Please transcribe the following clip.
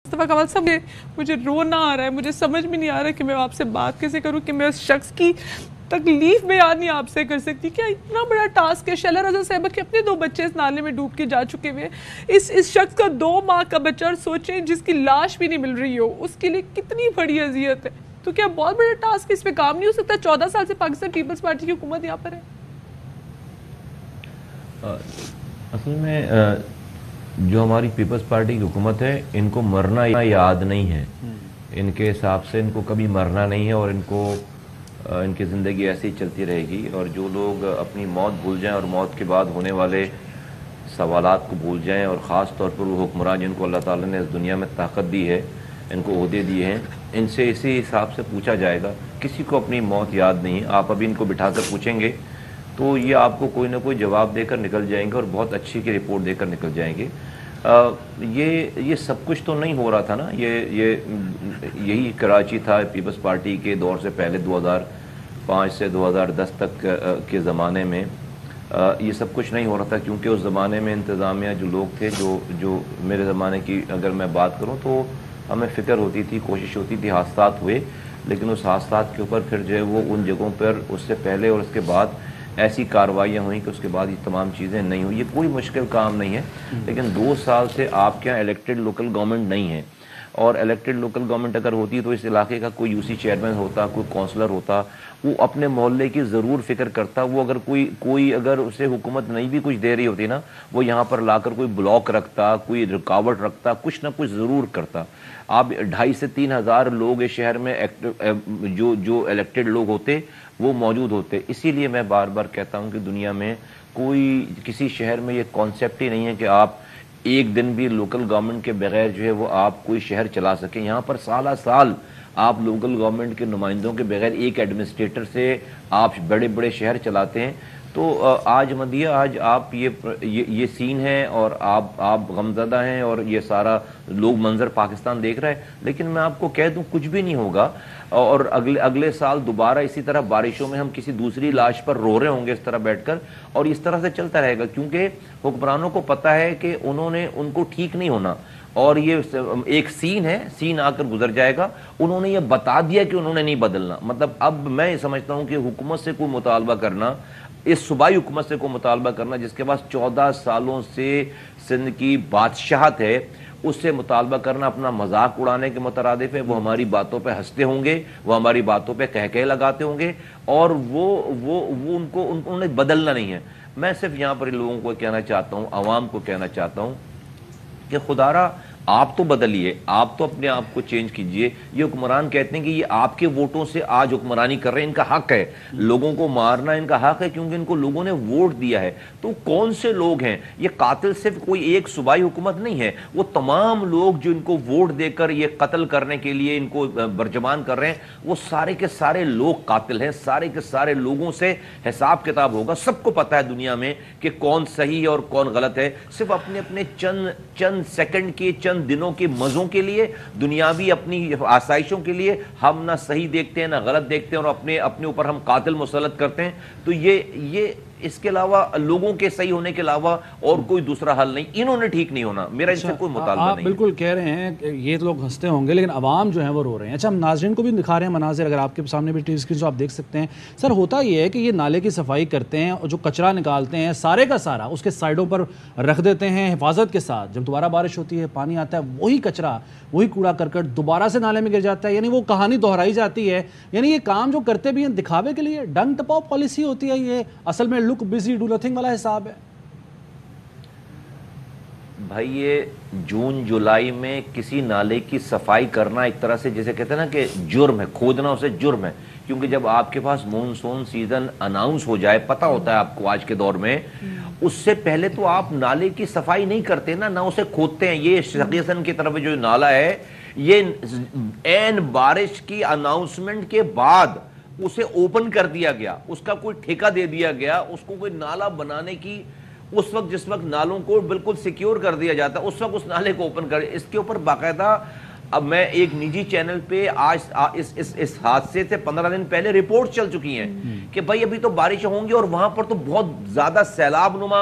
مصطفیٰ کمال صاحب مجھے رونا آ رہا ہے, مجھے سمجھ میں نہیں آ رہا کہ میں آپ سے بات کیسے کروں, کہ میں اس شخص کی تکلیف بیان نہیں آپ سے کر سکتی. کیا اتنا بڑا ٹاسک ہے. شیلا رضا صاحبہ کے اپنے 2 بچے اس نالے میں ڈوب کے جا چکے ہوئے. اس شخص کا 2 ماہ کا بچہ, اور سوچیں جس کی لاش بھی نہیں مل رہی ہو, اس کے لیے کتنی بڑی اذیت ہے. تو کیا بہت بڑا ٹاسک اس پہ کام نہیں ہو سکتا؟ 14 سال سے پاکستان پیپلز پارٹی کی حکومت یہاں پر ہے. اصل میں جو ہماری پیپلز پارٹی کی حکومت ہے, ان کو مرنا یاد نہیں ہے. ان کے حساب سے ان کو کبھی مرنا نہیں ہے, اور ان کی زندگی ایسی ہی چلتی رہے گی. اور جو لوگ اپنی موت بھول جائیں اور موت کے بعد ہونے والے سوالات کو بھول جائیں, اور خاص طور پر وہ حکمران جن کو اللہ تعالیٰ نے اس دنیا میں طاقت دی ہے, ان کو عہدے دیے ہیں, ان سے اسی حساب سے پوچھا جائے گا. کسی کو اپنی موت یاد نہیں ہے. آپ ابھی ان کو بٹھا کر پوچھیں گے تو یہ آپ کو کوئی نہ کوئی جواب دے کر نکل جائیں گے, اور بہت اچھی کی رپورٹ دے کر نکل جائیں گے. یہ سب کچھ تو نہیں ہو رہا تھا نا. یہی کراچی تھا پیپلز پارٹی کے دور سے پہلے 2005 سے 2010 تک کے زمانے میں. یہ سب کچھ نہیں ہو رہا تھا, کیونکہ اس زمانے میں انتظامیہ جو لوگ تھے, جو میرے زمانے کی اگر میں بات کروں تو ہمیں فکر ہوتی تھی, کوشش ہوتی تھی, حادثات ہوئے, لیکن اس حادثات کے اوپر پھر جو ہے وہ ان جگہوں پر اس سے پہلے اور اس کے بعد ایسی کارروائیاں ہوئیں کہ اس کے بعد یہ تمام چیزیں نہیں ہوئی. یہ کوئی مشکل کام نہیں ہے, لیکن 2 سال سے آپ کے یہاں الیکٹڈ لوکل گورنمنٹ نہیں ہے. اور الیکٹڈ لوکل گورنمنٹ اگر ہوتی تو اس علاقے کا کوئی UC چیئرمین ہوتا, کوئی کونسلر ہوتا, وہ اپنے محلے کی ضرور فکر کرتا. وہ اگر کوئی اگر اسے حکومت نہیں بھی کچھ دے رہی ہوتی نا, وہ یہاں پر لا کر کوئی بلاک رکھتا, کوئی رکاوٹ رکھتا, کچھ نہ کچھ ضرور کرتا. آپ 2,500 سے 3,000 لوگ اس شہر میں جو الیکٹڈ لوگ ہوتے وہ موجود ہوتے. اسی لیے میں بار بار کہتا ہوں کہ دنیا میں کسی شہر میں یہ کانسیپٹ ہی نہیں ہے کہ آپ ایک دن بھی لوکل گورنمنٹ کے بغیر جو ہے وہ آپ کوئی شہر چلا سکیں. یہاں پر سالہ سال آپ لوکل گورنمنٹ کے نمائندوں کے بغیر ایک ایڈمنسٹریٹر سے آپ بڑے بڑے شہر چلاتے ہیں. تو آج مدیہ, آج آپ یہ سین ہے, اور آپ غمزدہ ہیں, اور یہ سارا لوگ منظر پاکستان دیکھ رہا ہے. لیکن میں آپ کو کہہ دوں کچھ بھی نہیں ہوگا, اور اگلے سال دوبارہ اسی طرح بارشوں میں ہم کسی دوسری لاش پر رو رہے ہوں گے اس طرح بیٹھ کر, اور اس طرح سے چلتا رہے گا. کیونکہ حکمرانوں کو پتہ ہے کہ ان کو ٹھیک نہیں ہونا, اور یہ ایک سین ہے, سین آ کر گزر جائے گا. انہوں نے یہ بتا دیا کہ انہوں نے نہیں بدلنا. مطلب اب میں سمجھتا ہوں کہ حکومت سے کوئی مطالبہ کرنا, اس صوبائی حکومت سے کوئی مطالبہ کرنا جس کے پاس 14 سالوں سے سندھ کی بادشاہت ہے, اس سے مطالبہ کرنا اپنا مذاق اڑانے کے مترادف ہے. وہ ہماری باتوں پہ ہنستے ہوں گے, وہ ہماری باتوں پہ کہکہے لگاتے ہوں گے, اور انہوں نے بدلنا نہیں ہے. میں صرف یہاں پر لوگوں کو کہنا چاہتا ہوں, عوام کو کہنا چاہتا ہوں کہ خدا را آپ تو بدلیے, آپ تو اپنے آپ کو چینج کیجئے. یہ حکمران کہتے ہیں کہ یہ آپ کے ووٹوں سے آج حکمرانی کر رہے ہیں, ان کا حق ہے. لوگوں کو مارنا ان کا حق ہے, کیونکہ ان کو لوگوں نے ووٹ دیا ہے. تو کون سے لوگ ہیں یہ قاتل؟ صرف کوئی ایک صوبائی حکومت نہیں ہے, وہ تمام لوگ جو ان کو ووٹ دے کر یہ قتل کرنے کے لیے ان کو برجمان کر رہے ہیں, وہ سارے کے سارے لوگ قاتل ہیں. سارے کے سارے لوگوں سے حساب کتاب ہوگا. سب کو پتا ہے دنیا میں کہ کون صحیح ہے اور کون غلط ہے. صرف اپنے چند سیکنڈ کے, چند دنوں کے مزوں کے لیے, دنیاوی اپنی آسائشوں کے لیے ہم نہ صحیح دیکھتے ہیں نہ غلط دیکھتے ہیں, اور اپنے اوپر ہم قاتل مسلط کرتے ہیں. تو یہ اس کے علاوہ لوگوں کے صحیح ہونے کے علاوہ اور کوئی دوسرا حل نہیں. انہوں نے ٹھیک نہیں ہونا, میرا ان سے کوئی مطالبہ نہیں. آپ بالکل کہہ رہے ہیں کہ یہ لوگ ہنستے ہوں گے, لیکن عوام جو ہیں وہ رو رہے ہیں. اچھا, ہم ناظرین کو بھی دکھا رہے ہیں مناظر, اگر آپ کے سامنے بھی ٹی وی اسکرین آپ دیکھ سکتے ہیں. سر, ہوتا یہ ہے کہ یہ نالے کی صفائی کرتے ہیں, اور جو کچرا نکالتے ہیں سارے کا سارا اس کے سائڈوں پر رکھ دیتے ہیں حفاظت کے ساتھ. جب دوبارہ بارش ہوتی ہے, پانی آتا ہے, وہی کچرا, وہی کوڑا کرکٹ دوبارہ سے نالے میں گر جاتا ہے. یعنی وہ کہانی دہرائی جاتی ہے. یعنی یہ کام جو کرتے بھی ہیں دکھاوے کے لیے, ڈنگ ٹپاؤ پالیسی ہوتی ہے. یہ اصل میں لک بزی ڈو نتھنگ والا حساب ہے. بھائی, یہ جون جولائی میں کسی نالے کی صفائی کرنا ایک طرح سے جیسے کہتے ہیں نا کہ جرم ہے, کھودنا اسے جرم ہے. کیونکہ جب آپ کے پاس مونسون سیزن اناؤنس ہو جائے, پتہ ہوتا ہے آپ کو آج کے دور میں, اس سے پہلے تو آپ نالے کی صفائی نہیں کرتے نا, نہ اسے کھودتے ہیں. یہ شقیقن کی طرف جو نالہ ہے, یہ این بارش کی اناؤنسمنٹ کے بعد اسے اوپن کر دیا گیا, اس کا کوئی ٹھیکہ دے دیا گیا, اس کو کوئی نالہ بنانے کی. اس وقت جس وقت نالوں کو بالکل سیکیور کر دیا جاتا ہے, اس وقت اس نالے کو اوپن کر. اس کے اوپر باقاعدہ اب میں ایک نجی چینل پہ آج اس حادثے سے 15 دن پہلے رپورٹ چل چکی ہیں کہ بھائی ابھی تو بارشیں ہوں گی, اور وہاں پر تو بہت زیادہ سیلاب نما